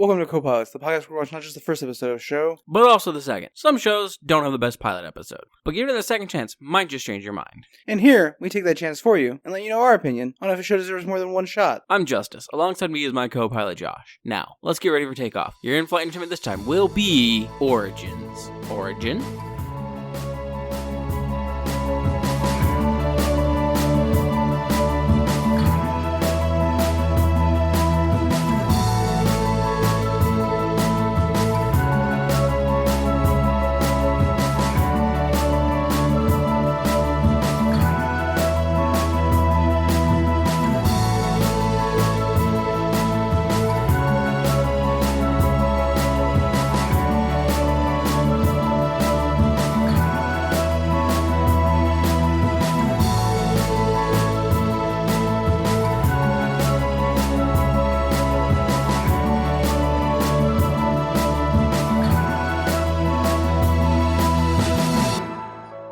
Welcome to Copilots, the podcast where we watch not just the first episode of a show, but also the second. Some shows don't have the best pilot episode, but giving it a second chance might just change your mind. And here, we take that chance for you and let you know our opinion on if a show deserves more than one shot. I'm Justice. Alongside me is my co-pilot Josh. Now, let's get ready for takeoff. Your in-flight entertainment this time will be Origins. Origin?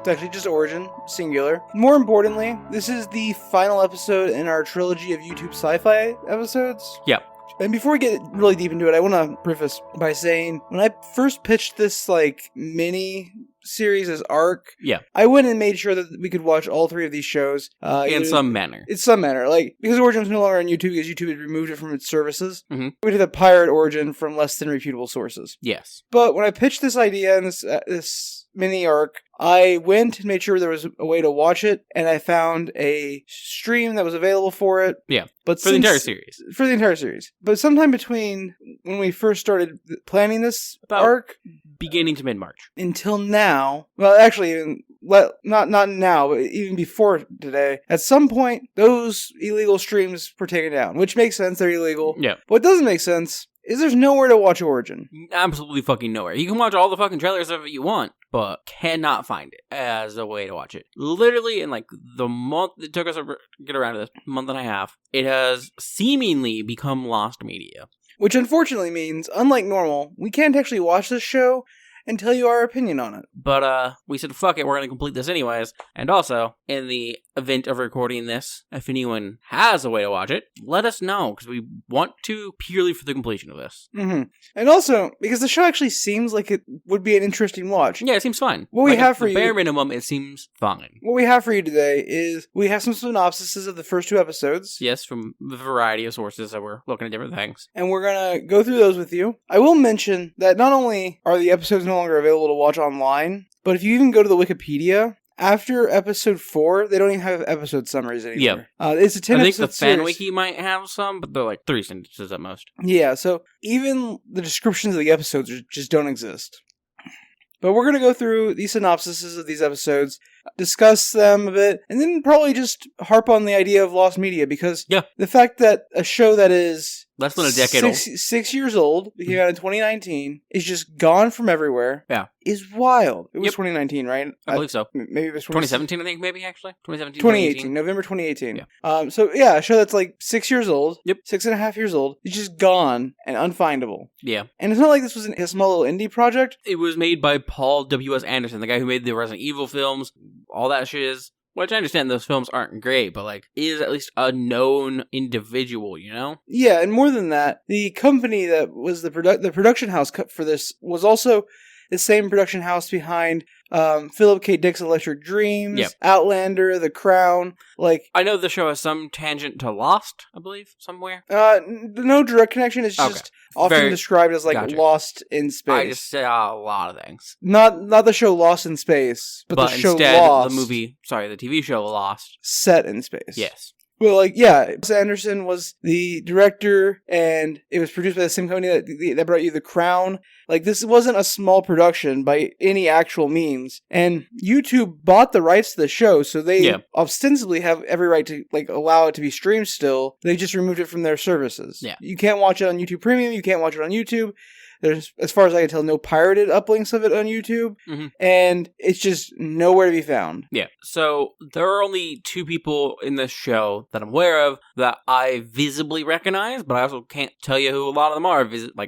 It's actually just Origin, singular. More importantly, this is the final episode in our trilogy of YouTube sci-fi episodes. Yeah. And before we get really deep into it, I want to preface by saying, when I first pitched this, mini series as arc, I went and made sure that we could watch all three of these shows. In some manner. In some manner. Because Origin was no longer on YouTube, because YouTube had removed it from its services, Mm-hmm. we did a pirate Origin from less than reputable sources. Yes. But when I pitched this idea in this mini arc, I went and made sure there was a way to watch it, and I found a stream that was available for it. Yeah, but for the entire series. For the entire series. But sometime between when we first started planning this arc, beginning to mid-March. Until now, well, actually, not now, but even before today, at some point, those illegal streams were taken down, which makes sense, they're illegal. Yeah. What doesn't make sense is there's nowhere to watch Origin. Absolutely fucking nowhere. You can watch all the fucking trailers of it you want, but cannot find it as a way to watch it. Literally, in the month it took us to get around to this, month and a half, it has seemingly become lost media. Which unfortunately means, unlike normal, we can't actually watch this show and tell you our opinion on it. But we said, fuck it, we're going to complete this anyways. And also, in the event of recording this, if anyone has a way to watch it, let us know, because we want to purely for the completion of this. Mm-hmm. And also, because the show actually seems like it would be an interesting watch. Yeah, it seems fine. What we have for you... bare minimum, it seems fine. What we have for you today is, we have some synopses of the first two episodes. Yes, from a variety of sources that we're looking at different things. And we're going to go through those with you. I will mention that not only are the episodes no longer available to watch online, but if you even go to the Wikipedia, after episode 4, they don't even have episode summaries anymore. Yeah. It's a 10 I think episode the fan series. wiki might have some, but they're 3 sentences at most. Yeah, so even the descriptions of the episodes just don't exist. But we're going to go through the synopsises of these episodes, discuss them a bit, and then probably just harp on the idea of lost media, because the fact that a show that is less than a decade old, 6 years old, came out in 2019, is just gone from everywhere, is wild. It was 2019, right? I believe so. Maybe it was 2017, I think, maybe, actually. 2018, November 2018. Yeah. A show that's 6 years old, 6.5 years old, is just gone and unfindable. Yeah. And it's not like this was a small little indie project. It was made by Paul W.S. Anderson, the guy who made the Resident Evil films, all that shit is... Which I understand those films aren't great, but is at least a known individual, you know? Yeah, and more than that, the company that was the production house for this was also the same production house behind Philip K. Dick's Electric Dreams, Outlander, The Crown. I know the show has some tangent to Lost, I believe, somewhere. No direct connection. It's just often described as Lost in Space. I just said a lot of things. Not the show Lost in Space, but the show instead, Lost. The TV show Lost. Set in space. Yes. Well, Wes Anderson was the director, and it was produced by the same company that brought you The Crown. This wasn't a small production by any actual means, and YouTube bought the rights to the show, so they ostensibly have every right to allow it to be streamed still. They just removed it from their services. Yeah. You can't watch it on YouTube Premium, you can't watch it on YouTube. There's, as far as I can tell, no pirated uplinks of it on YouTube, and it's just nowhere to be found. Yeah, so there are only 2 people in this show that I'm aware of that I visibly recognize, but I also can't tell you who a lot of them are,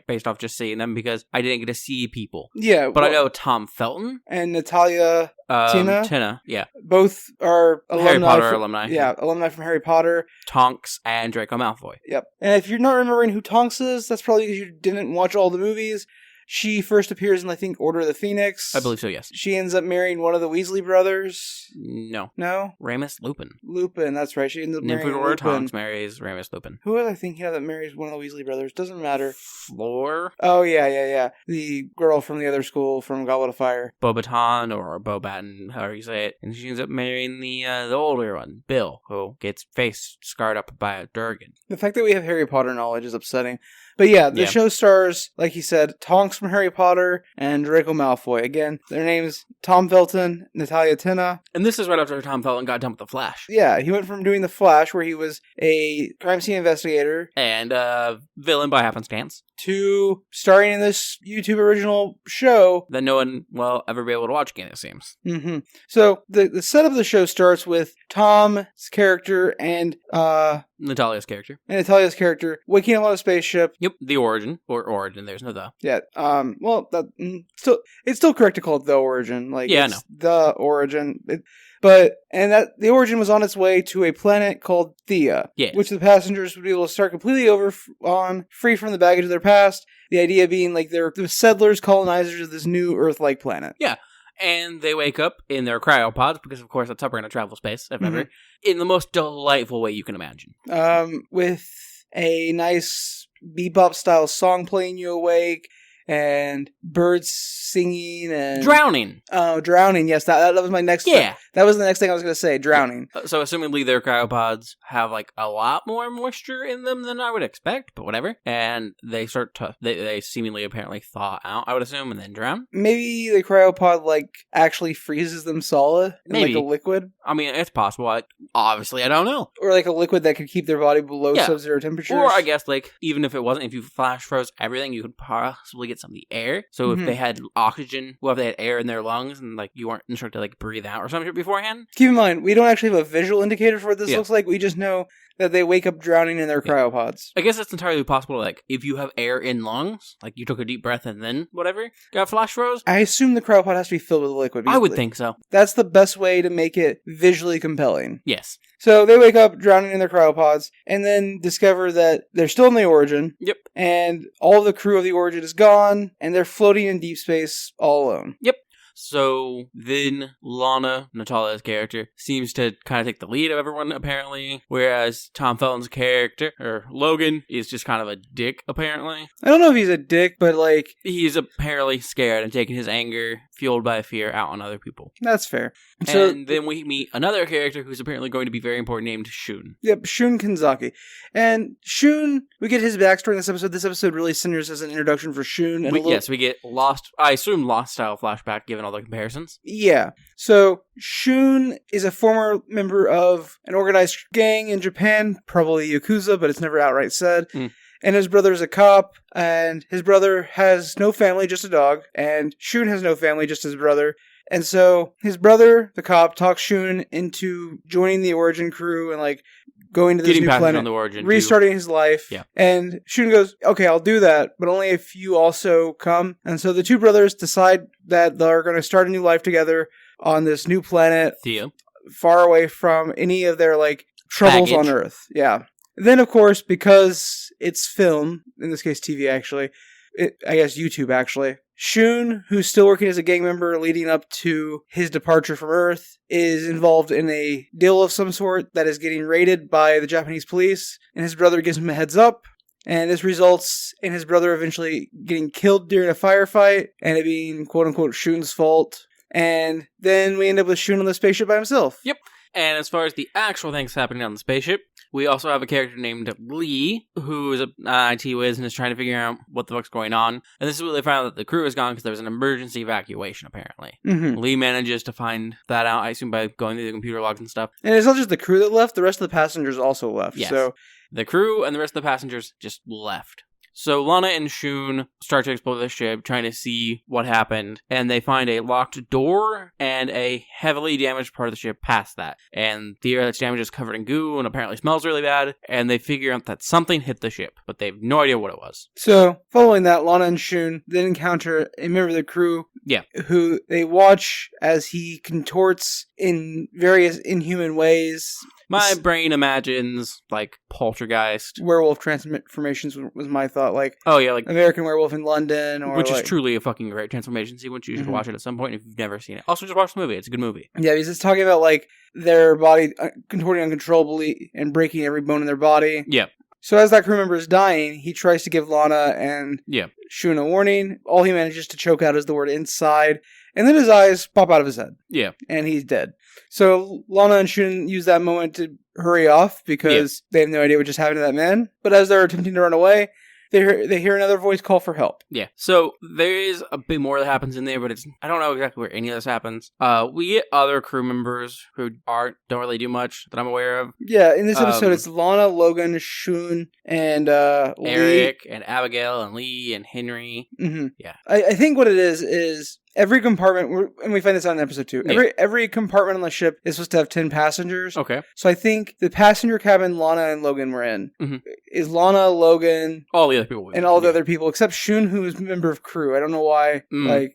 based off just seeing them, because I didn't get to see people. Yeah. But I know Tom Felton. And Natalia Tina. Yeah. Both are alumni. Harry Potter alumni. Yeah, alumni from Harry Potter. Tonks and Draco Malfoy. Yep. And if you're not remembering who Tonks is, that's probably because you didn't watch all the movies. She first appears in, I think, Order of the Phoenix. I believe so, yes. She ends up marrying one of the Weasley brothers. No. No? Remus Lupin. Lupin, that's right. She ends up marrying Nymphadora Lupin. Tonks marries Remus Lupin. Who was I thinking of that marries one of the Weasley brothers? Doesn't matter. Fleur? Oh, yeah. The girl from the other school from Goblet of Fire. Bobaton or Bobaton, however you say it. And she ends up marrying the older one, Bill, who gets face scarred up by a Durgan. The fact that we have Harry Potter knowledge is upsetting. But yeah, the show stars, like you said, Tonks from Harry Potter and Draco Malfoy. Again, their names Tom Felton, Natalia Tena. And this is right after Tom Felton got done with The Flash. Yeah, he went from doing The Flash, where he was a crime scene investigator, and villain by happenstance, to starring in this YouTube original show that no one will ever be able to watch again, it seems. Mm-hmm. So the setup of the show starts with Tom's character and Natalia's character. And Natalia's character waking up on a spaceship. Yep, the origin. Or origin, there's no the. Yeah, well, it's still correct to call it the origin. Like, yeah, it's the origin. The origin was on its way to a planet called Thea, which the passengers would be able to start completely over on, free from the baggage of their past. The idea being, like, they're the settlers, colonizers of this new Earth-like planet. Yeah. And they wake up in their cryopods, because of course that's how we're going to travel space, if ever, in the most delightful way you can imagine. With a nice bebop-style song playing you awake, and birds singing, and... Drowning! Oh, drowning, yes, that was my next thing. That was the next thing I was going to say, drowning. So assumingly their cryopods have, like, a lot more moisture in them than I would expect, but whatever. And they start to... They seemingly apparently thaw out, I would assume, and then drown? Maybe the cryopod, like, actually freezes them solid in, like, a liquid? I mean, it's possible. Obviously, I don't know. Or, like, a liquid that could keep their body below sub-zero temperatures? Or, I guess, like, even if it wasn't, if you flash froze everything, you could possibly get some of the air. So if they had oxygen, if they had air in their lungs, and, like, you weren't instructed to, like, breathe out or something beforehand. Keep in mind, we don't actually have a visual indicator for what this looks like. We just know that they wake up drowning in their cryopods. I guess it's entirely possible, like, if you have air in lungs, like, you took a deep breath and then, whatever, got flash froze. I assume the cryopod has to be filled with liquid. I would think so. That's the best way to make it visually compelling. Yes. So they wake up drowning in their cryopods, and then discover that they're still in the Origin. Yep. And all the crew of the Origin is gone, and they're floating in deep space all alone. Yep. So then Lana, Natalia's character, seems to kind of take the lead of everyone, apparently, whereas Tom Felton's character, or Logan, is just kind of a dick, apparently. I don't know if he's a dick, but, like... He's apparently scared and taking his anger, fueled by fear, out on other people. That's fair. And then we meet another character who's apparently going to be very important, named Shun. Yep, Shun Kanzaki. And Shun, we get his backstory in this episode. This episode really centers as an introduction for Shun. And yes, we get Lost, I assume Lost-style flashback, given all the comparisons. Yeah. So, Shun is a former member of an organized gang in Japan, probably Yakuza, but it's never outright said. And his brother is a cop, and his brother has no family, just a dog, and Shun has no family, just his brother. And so, his brother, the cop, talks Shun into joining the Origin crew and, like, going to this new planet, on the Origin, restarting his life. Yeah. And Shun goes, okay, I'll do that, but only if you also come. And so the two brothers decide that they're going to start a new life together on this new planet. Thea. Far away from any of their, like, troubles baggage on Earth. Yeah. Then, of course, because it's film, in this case TV actually, I guess YouTube actually, Shun, who's still working as a gang member leading up to his departure from Earth, is involved in a deal of some sort that is getting raided by the Japanese police, and his brother gives him a heads up, and this results in his brother eventually getting killed during a firefight, and it being quote-unquote Shun's fault. And then we end up with Shun on the spaceship by himself. Yep. And as far as the actual things happening on the spaceship, we also have a character named Lee, who is an IT whiz and is trying to figure out what the fuck's going on. And this is where they found out that the crew is gone because there was an emergency evacuation, apparently. Lee manages to find that out, I assume, by going through the computer logs and stuff. And it's not just the crew that left, the rest of the passengers also left. Yes. So the crew and the rest of the passengers just left. So Lana and Shun start to explore the ship, trying to see what happened, and they find a locked door and a heavily damaged part of the ship past that. And the area that's damaged is covered in goo and apparently smells really bad, and they figure out that something hit the ship, but they have no idea what it was. So, following that, Lana and Shun then encounter a member of the crew who they watch as he contorts in various inhuman ways. My brain imagines, like, poltergeist. Werewolf transformations was my thought. Like, oh, yeah, like American Werewolf in London. Which is truly a fucking great transformation sequence. You should watch it at some point if you've never seen it. Also, just watch the movie. It's a good movie. Yeah, he's just talking about, like, their body contorting uncontrollably and breaking every bone in their body. Yeah. So as that crew member is dying, he tries to give Lana and Shun a warning. All he manages to choke out is the word inside. And then his eyes pop out of his head. Yeah. And he's dead. So Lana and Shun use that moment to hurry off because they have no idea what just happened to that man. But as they're attempting to run away, they hear another voice call for help. Yeah. So there is a bit more that happens in there, but I don't know exactly where any of this happens. We get other crew members who don't really do much that I'm aware of. Yeah, in this episode, it's Lana, Logan, Shun, and Eric, Lee. and Abigail, and Lee, and Henry. Mm-hmm. Yeah. I think what it is every compartment, and we find this out in episode 2, every compartment on the ship is supposed to have 10 passengers. Okay. So I think the passenger cabin Lana and Logan were in is Lana, Logan, all the other people. And all the other people, except Shun, who is a member of crew. I don't know why.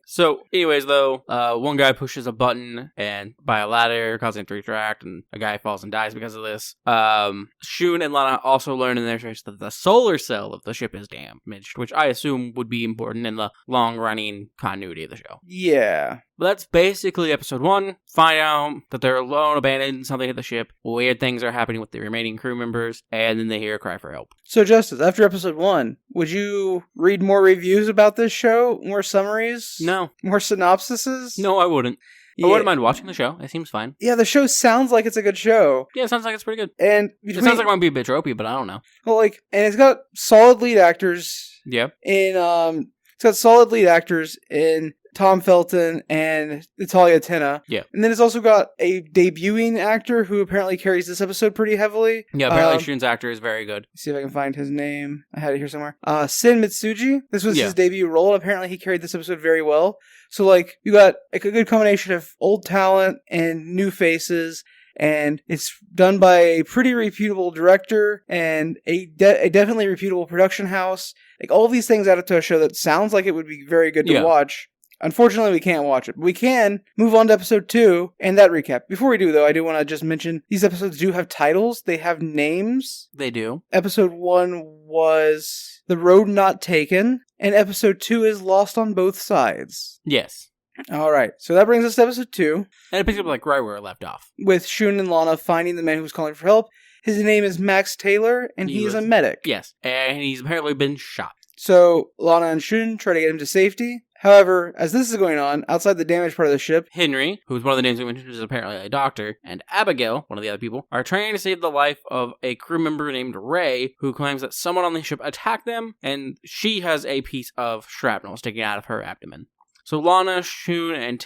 So, anyways, though, one guy pushes a button and by a ladder, causing him to retract, and a guy falls and dies because of this. Shun and Lana also learn in their search that the solar cell of the ship is damaged, which I assume would be important in the long-running continuity of the show. Yeah. But that's basically episode 1. Find out that they're alone, abandoned, something at the ship. Weird things are happening with the remaining crew members, and then they hear a cry for help. So, Justice, after episode 1, would you read more reviews about this show? More summaries? No. More synopsises? No, I wouldn't. I wouldn't mind watching the show. It seems fine. Yeah, the show sounds like it's a good show. Yeah, it sounds like it's pretty good. And it sounds like it might be a bit tropey, but I don't know. Well, and it's got solid lead actors. Yeah. It's got solid lead actors in Tom Felton and Natalia Tena. Yeah. And then it's also got a debuting actor who apparently carries this episode pretty heavily. Yeah, apparently Shun's actor is very good. See if I can find his name. I had it here somewhere. Sin Mitsuji. This was his debut role, and apparently he carried this episode very well. So, you got a good combination of old talent and new faces. And it's done by a pretty reputable director and a definitely reputable production house. All of these things add up to a show that sounds like it would be very good to watch. Unfortunately, we can't watch it. We can move on to episode 2 and that recap. Before we do, though, I do want to just mention these episodes do have titles. They have names. They do. Episode 1 was The Road Not Taken, and episode 2 is Lost on Both Sides. Yes. All right, so that brings us to episode 2. And it picks up right where it left off. With Shun and Lana finding the man who's calling for help. His name is Max Taylor, and he is a medic. Yes, and he's apparently been shot. So Lana and Shun try to get him to safety. However, as this is going on, outside the damaged part of the ship, Henry, who's one of the names we mentioned, is apparently a doctor, and Abigail, one of the other people, are trying to save the life of a crew member named Ray, who claims that someone on the ship attacked them, and she has a piece of shrapnel sticking out of her abdomen. So Lana, Shun, and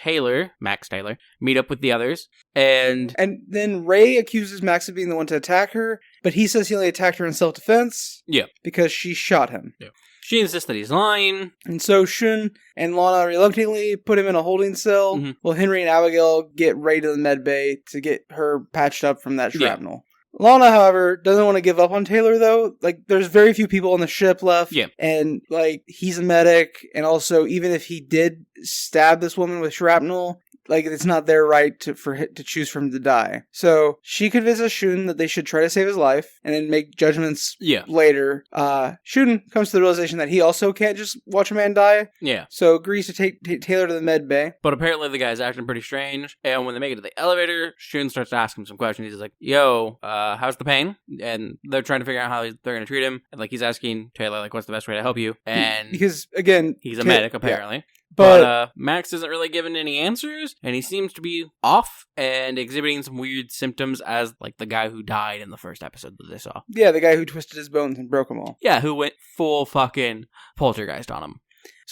Max Taylor, meet up with the others, and then Ray accuses Max of being the one to attack her, but he says he only attacked her in self-defense. Yeah. Because she shot him. Yeah. She insists that he's lying. And so Shun and Lana reluctantly put him in a holding cell, while Henry and Abigail get Ray to the med bay to get her patched up from that shrapnel. Yeah. Lana, however, doesn't want to give up on Taylor, though. There's very few people on the ship left. Yeah. And, he's a medic, and also, even if he did stab this woman with shrapnel, it's not their right to choose for him to die. So she convinces Shun that they should try to save his life and then make judgments later. Shun comes to the realization that he also can't just watch a man die. Yeah. So agrees to take Taylor to the med bay. But apparently the guy's acting pretty strange. And when they make it to the elevator, Shun starts to ask him some questions. He's like, yo, how's the pain? And they're trying to figure out how they're going to treat him. And he's asking Taylor, what's the best way to help you? And because, again, he's a medic, apparently. Yeah. But Max isn't really giving any answers, and he seems to be off and exhibiting some weird symptoms as, the guy who died in the first episode that they saw. Yeah, the guy who twisted his bones and broke them all. Yeah, who went full fucking poltergeist on him.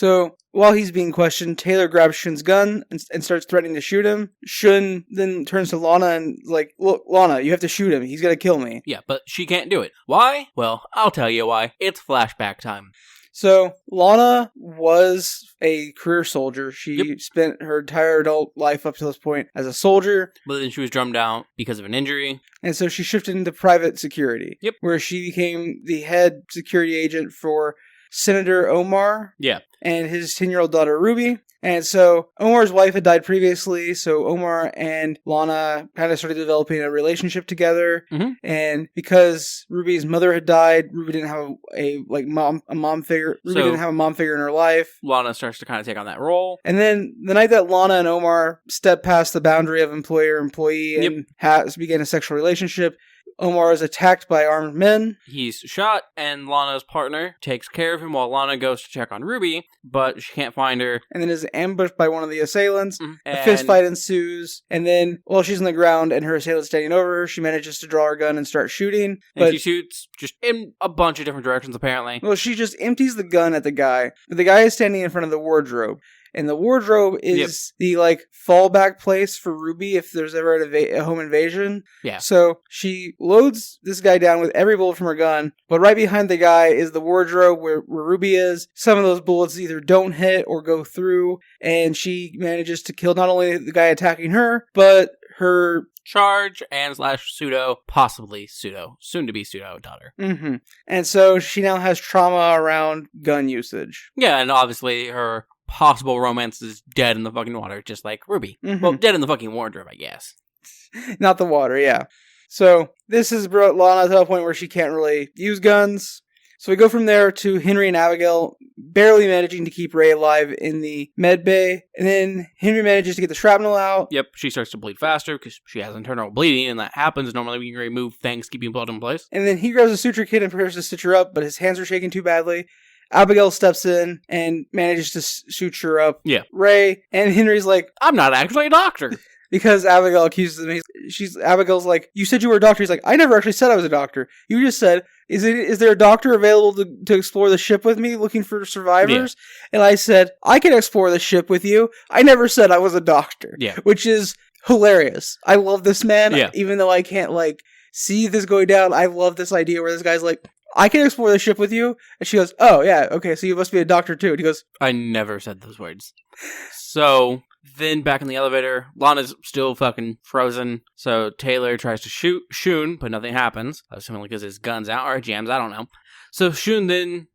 So while he's being questioned, Taylor grabs Shun's gun and starts threatening to shoot him. Shun then turns to Lana and is like, look, Lana, you have to shoot him. He's going to kill me. Yeah, but she can't do it. Why? Well, I'll tell you why. It's flashback time. So, Lana was a career soldier. She spent her entire adult life up to this point as a soldier. But then she was drummed out because of an injury. And so she shifted into private security. Yep. Where she became the head security agent for Senator Omar. Yeah. And his 10-year-old daughter, Ruby. And so Omar's wife had died previously, so Omar and Lana kind of started developing a relationship together. Mm-hmm. And because Ruby's mother had died, Ruby didn't have a mom figure. Ruby didn't have a mom figure in her life. Lana starts to kind of take on that role. And then the night that Lana and Omar stepped past the boundary of employer-employee and began a sexual relationship, Omar is attacked by armed men. He's shot, and Lana's partner takes care of him while Lana goes to check on Ruby, but she can't find her. And then is ambushed by one of the assailants. A fist fight ensues. And then, while she's on the ground and her assailant's standing over her, she manages to draw her gun and start shooting. And she shoots just in a bunch of different directions, apparently. Well, she just empties the gun at the guy. But the guy is standing in front of the wardrobe. And the wardrobe is the, fallback place for Ruby if there's ever a home invasion. Yeah. So she loads this guy down with every bullet from her gun, but right behind the guy is the wardrobe where Ruby is. Some of those bullets either don't hit or go through, and she manages to kill not only the guy attacking her, but her charge and possibly soon to be pseudo daughter. Mm-hmm. And so she now has trauma around gun usage. Yeah, and obviously her possible romance is dead in the fucking water, just like Ruby. Mm-hmm. Well, dead in the fucking wardrobe, I guess. Not the water, yeah. So this has brought Lana to a point where she can't really use guns. So we go from there to Henry and Abigail barely managing to keep Ray alive in the med bay. And then Henry manages to get the shrapnel out. Yep, she starts to bleed faster because she has internal bleeding, and that happens normally when you remove things keeping blood in place. And then he grabs a suture kit and prepares to stitch her up, but his hands are shaking too badly. Abigail steps in and manages to suture up Ray. And Henry's like, I'm not actually a doctor. Because Abigail accuses him. Abigail's like, you said you were a doctor. He's like, I never actually said I was a doctor. You just said, is there a doctor available to explore the ship with me looking for survivors? Yeah. And I said, I can explore the ship with you. I never said I was a doctor. Yeah. Which is hilarious. I love this man. Yeah. Even though I can't see this going down, I love this idea where this guy's like, I can explore the ship with you. And she goes, oh, yeah, okay, so you must be a doctor, too. And he goes, I never said those words. So, then back in the elevator, Lana's still fucking frozen. So, Taylor tries to shoot Shun, but nothing happens. Assuming because his gun's out or jams, I don't know. So, Shun then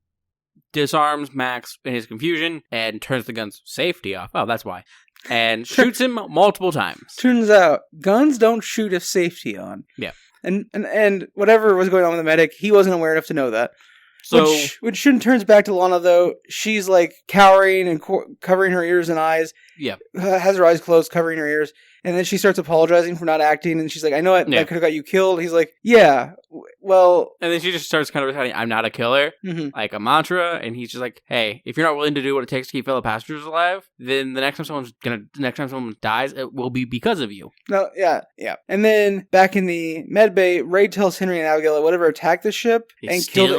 disarms Max in his confusion and turns the gun's safety off. Oh, that's why. And shoots him multiple times. Turns out, guns don't shoot if safety on. Yeah. And whatever was going on with the medic, he wasn't aware enough to know that. So when Shun turns back to Lana, though, she's cowering and covering her ears and eyes. Yeah. Has her eyes closed, covering her ears. And then she starts apologizing for not acting. And she's like, I know that could have got you killed. He's like, yeah, well. And then she just starts kind of reciting, I'm not a killer, like a mantra. And he's just like, hey, if you're not willing to do what it takes to keep fellow passengers alive, then the next time someone dies, it will be because of you. No, yeah. And then back in the med bay, Ray tells Henry and Abigail that whatever attacked the ship and killed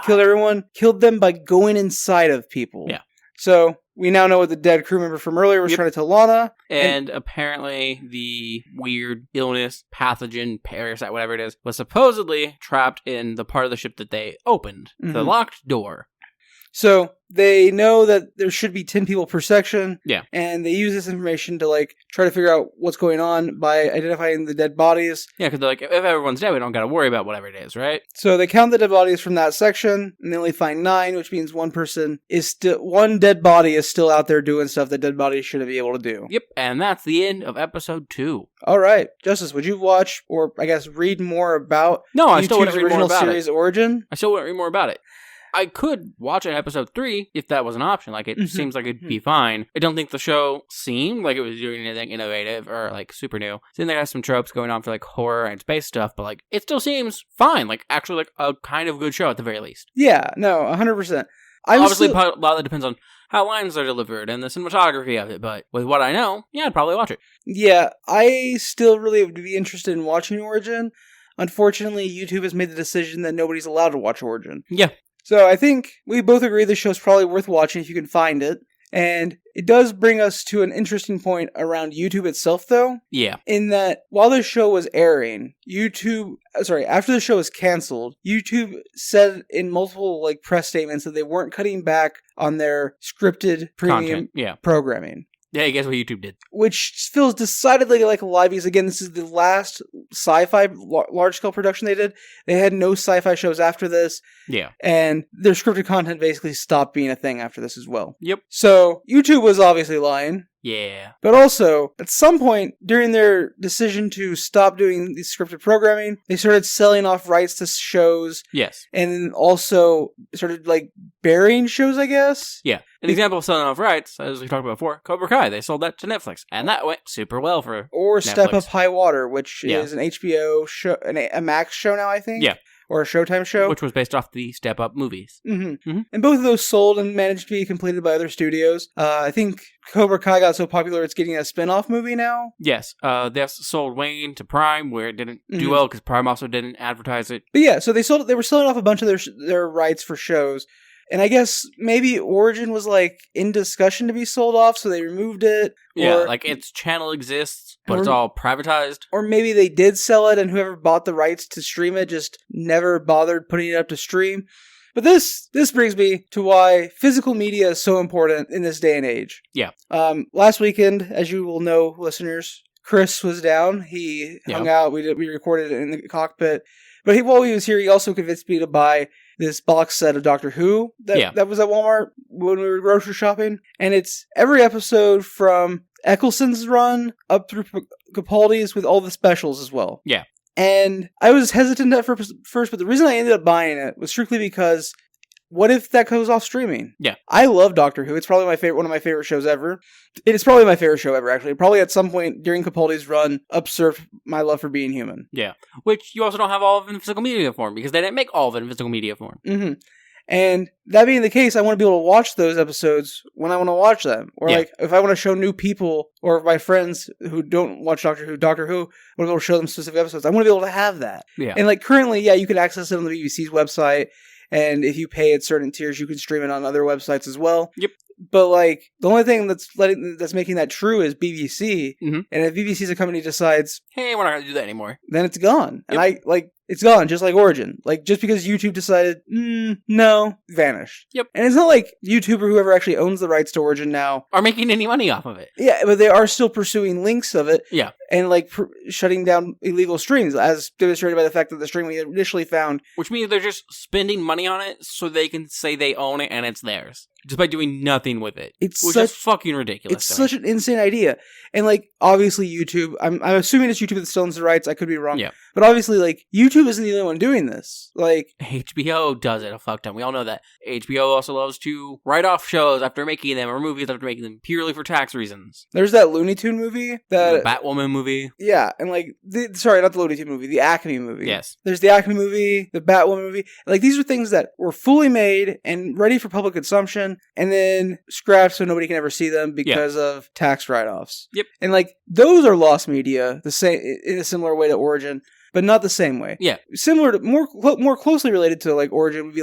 everyone, killed them by going inside of people. Yeah. So we now know what the dead crew member from earlier was trying to tell Lana. And apparently the weird illness, pathogen, parasite, whatever it is, was supposedly trapped in the part of the ship that they opened. The locked door. So they know that there should be 10 people per section. Yeah. And they use this information to try to figure out what's going on by identifying the dead bodies. Yeah, because they're like, if everyone's dead, we don't got to worry about whatever it is, right? So they count the dead bodies from that section, and they only find 9, which means one dead body is still out there doing stuff that dead bodies shouldn't be able to do. Yep, and that's the end of episode 2. All right. Justice, would you watch, or I guess read more about I still wouldn't read more original about series origin? I still wouldn't read more about it. I could watch an episode 3 if that was an option. It seems like it'd be fine. I don't think the show seemed like it was doing anything innovative or super new. Then they got some tropes going on for horror and space stuff, but it still seems fine. Actually a kind of good show at the very least. Yeah, no, 100%. Obviously, a lot of that depends on how lines are delivered and the cinematography of it, but with what I know, I'd probably watch it. Yeah, I still really would be interested in watching Origin. Unfortunately, YouTube has made the decision that nobody's allowed to watch Origin. Yeah. So I think we both agree the show's probably worth watching if you can find it. And it does bring us to an interesting point around YouTube itself, though. Yeah. In that, while the show was airing, after the show was canceled, YouTube said in multiple press statements that they weren't cutting back on their scripted premium programming. Yeah, I guess what YouTube did. Which feels decidedly like a lie, because again, this is the last sci-fi large-scale production they did. They had no sci-fi shows after this. Yeah. And their scripted content basically stopped being a thing after this as well. Yep. So, YouTube was obviously lying. Yeah. But also, at some point during their decision to stop doing the scripted programming, they started selling off rights to shows. Yes. And then also started, burying shows, I guess? Yeah. An example of selling off rights, as we talked about before, Cobra Kai. They sold that to Netflix. And that went super well for Or Netflix. Step Up High Water, which is an HBO show, a Max show now, I think? Yeah. Or a Showtime show. Which was based off the Step Up movies. Mm-hmm. Mm-hmm. And both of those sold and managed to be completed by other studios. I think Cobra Kai got so popular it's getting a spin-off movie now. Yes. They sold Wayne to Prime, where it didn't do well because Prime also didn't advertise it. But yeah, so they were selling off a bunch of their rights for shows. And I guess maybe Origin was in discussion to be sold off, so they removed it. Yeah, its channel exists, but it's all privatized. Or maybe they did sell it, and whoever bought the rights to stream it just never bothered putting it up to stream. But this brings me to why physical media is so important in this day and age. Yeah. Last weekend, as you will know, listeners, Chris was down. He hung out. We recorded it in the cockpit. But while he was here, he also convinced me to buy this box set of Doctor Who that was at Walmart when we were grocery shopping. And it's every episode from Eccleston's run up through Capaldi's with all the specials as well. Yeah. And I was hesitant at first, but the reason I ended up buying it was strictly because what if that goes off streaming? Yeah. I love Doctor Who. It's probably one of my favorite shows ever. It's probably my favorite show ever, actually. Probably at some point during Capaldi's run, upsurfed my love for Being Human. Yeah. Which you also don't have all of it in physical media form, because they didn't make all of it in physical media form. Mm-hmm. And that being the case, I want to be able to watch those episodes when I want to watch them. Or if I want to show new people or my friends who don't watch Doctor Who, I want to be able to show them specific episodes. I want to be able to have that. Yeah. And currently, you can access it on the BBC's website. And if you pay at certain tiers, you can stream it on other websites as well. Yep. But the only thing that's making that true is BBC. Mm-hmm. And if BBC as a company decides, hey, we're not going to do that anymore, then it's gone. Yep. And it's gone, just like Origin. Just because YouTube decided, no, vanished. Yep. And it's not like YouTube or whoever actually owns the rights to Origin now are making any money off of it. Yeah, but they are still pursuing links of it. Yeah. And shutting down illegal streams, as demonstrated by the fact that the stream we initially found. Which means they're just spending money on it so they can say they own it and it's theirs. Just by doing nothing with it. Which is fucking ridiculous. It's such an insane idea. And obviously YouTube, I'm assuming it's YouTube that still owns the rights. I could be wrong. Yeah. But obviously, YouTube isn't the only one doing this. HBO does it a fuck ton. We all know that. HBO also loves to write off shows after making them, or movies after making them, purely for tax reasons. There's that Looney Tune movie. The Batwoman movie. Yeah, and sorry, not the Looney Tune movie, the Acme movie. Yes. There's the Acme movie, the Batwoman movie. These are things that were fully made and ready for public consumption, and then scrapped so nobody can ever see them because of tax write-offs. Yep. And those are lost media, the same in a similar way to Origin, but not the same way. Yeah. Similar to more closely related to Origin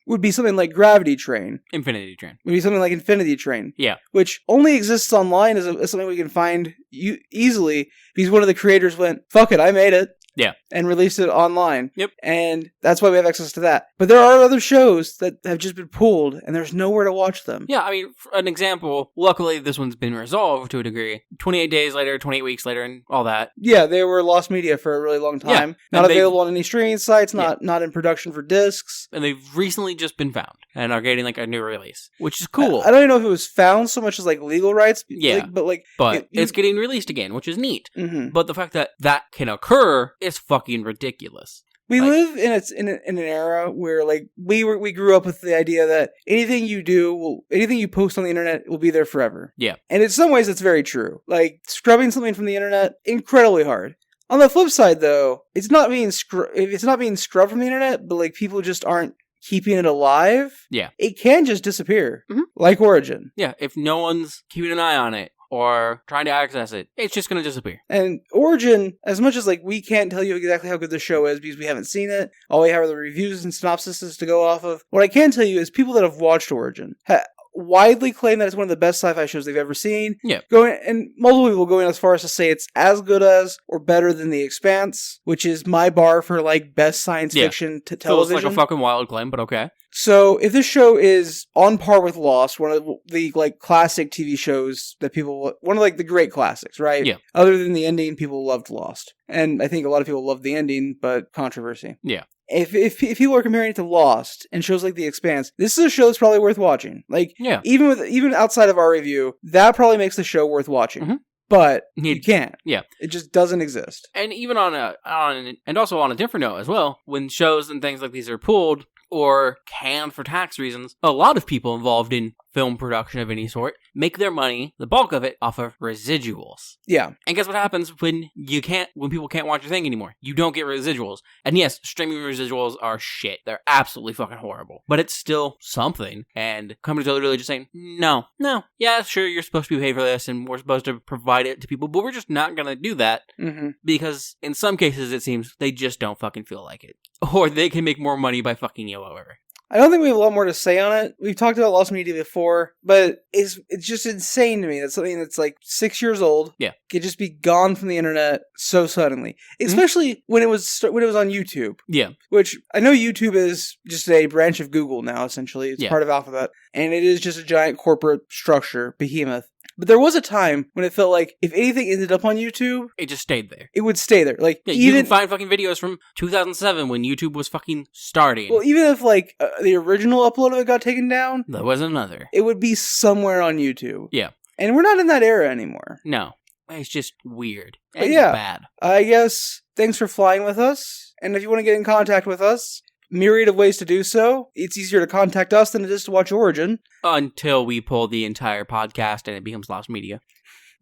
would be something like Gravity Train. Infinity Train. Would be something like Infinity Train. Yeah. Which only exists online as something we can find easily because one of the creators went, fuck it, I made it. Yeah. And released it online. Yep. And that's why we have access to that. But there are other shows that have just been pulled, and there's nowhere to watch them. Yeah, I mean, for an example, luckily this one's been resolved to a degree. 28 days later, 28 weeks later, and all that. Yeah, they were lost media for a really long time. Yeah. Not available on any streaming sites, not in production for discs. And they've recently just been found, and are getting a new release, which is cool. I don't even know if it was found so much as legal rights. Yeah. But it's getting released again, which is neat. Mm-hmm. But the fact that can occur is fucking ridiculous. We live in an era where we grew up with the idea that anything you post on the internet will be there forever. Yeah. And in some ways that's very true. Scrubbing something from the internet, incredibly hard. On the flip side though, it's not being scrubbed from the internet, but people just aren't keeping it alive. Yeah. It can just disappear. Mm-hmm. Like Origin. Yeah, if no one's keeping an eye on it, or trying to access it, it's just going to disappear. And Origin, as much as like we can't tell you exactly how good the show is because we haven't seen it, all we have are the reviews and synopses to go off of. What I can tell you is people that have watched Origin widely claim that it's one of the best sci-fi shows they've ever seen. Yeah. And multiple people going as far as to say it's as good as or better than The Expanse, which is my bar for like best science fiction to television. Feels like a fucking wild claim, but okay. So if this show is on par with Lost, one of the like classic TV shows that one of like the great classics, right? Yeah. Other than the ending, people loved Lost. And I think a lot of people loved the ending, but controversy. Yeah. If people are comparing it to Lost and shows like The Expanse, this is a show that's probably worth watching. Like, even outside of our review, that probably makes the show worth watching. Mm-hmm. But you can't. Yeah. It just doesn't exist. And even and also on a different note as well, when shows and things like these are pulled or canned for tax reasons, a lot of people involved in film production of any sort make their money, the bulk of it, off of residuals. Yeah. And guess what happens when people can't watch your thing anymore? You don't get residuals. And yes, streaming residuals are shit. They're absolutely fucking horrible. But it's still something. And companies are literally just saying, no. Yeah, sure, you're supposed to be paid for this and we're supposed to provide it to people, but we're just not going to do that. Mm-hmm. Because in some cases, it seems they just don't fucking feel like it. Or they can make more money by fucking you over. I don't think we have a lot more to say on it. We've talked about Lost Media before, but it's just insane to me that something that's like 6 years old could just be gone from the internet so suddenly. Especially when it was on YouTube. Yeah. Which I know YouTube is just a branch of Google now, essentially. It's part of Alphabet. And it is just a giant corporate structure, behemoth. But there was a time when it felt like if anything ended up on YouTube, it just stayed there. It would stay there. Like you can find fucking videos from 2007 when YouTube was fucking starting. Well, even if like the original upload of it got taken down, there was another. It would be somewhere on YouTube. Yeah. And we're not in that era anymore. No. It's just weird. But it's bad. I guess thanks for flying with us. And if you want to get in contact with us, myriad of ways to do so. It's easier to contact us than it is to watch Origin. Until we pull the entire podcast and it becomes Lost Media.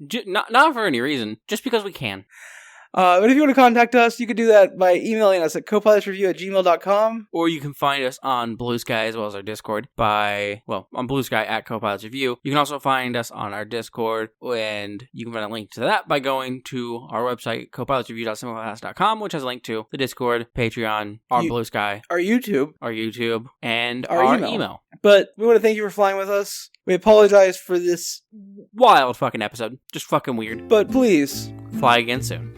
Not for any reason, just because we can. But if you want to contact us, you can do that by emailing us at copilotsreview@gmail.com. Or you can find us on Blue Sky as well as our Discord on Blue Sky at Copilots Review. You can also find us on our Discord, and you can find a link to that by going to our website, copilotsreview.simplecast.com, which has a link to the Discord, Patreon, our Blue Sky, our YouTube, and our email. But we want to thank you for flying with us. We apologize for this wild fucking episode. Just fucking weird. But please, fly again soon.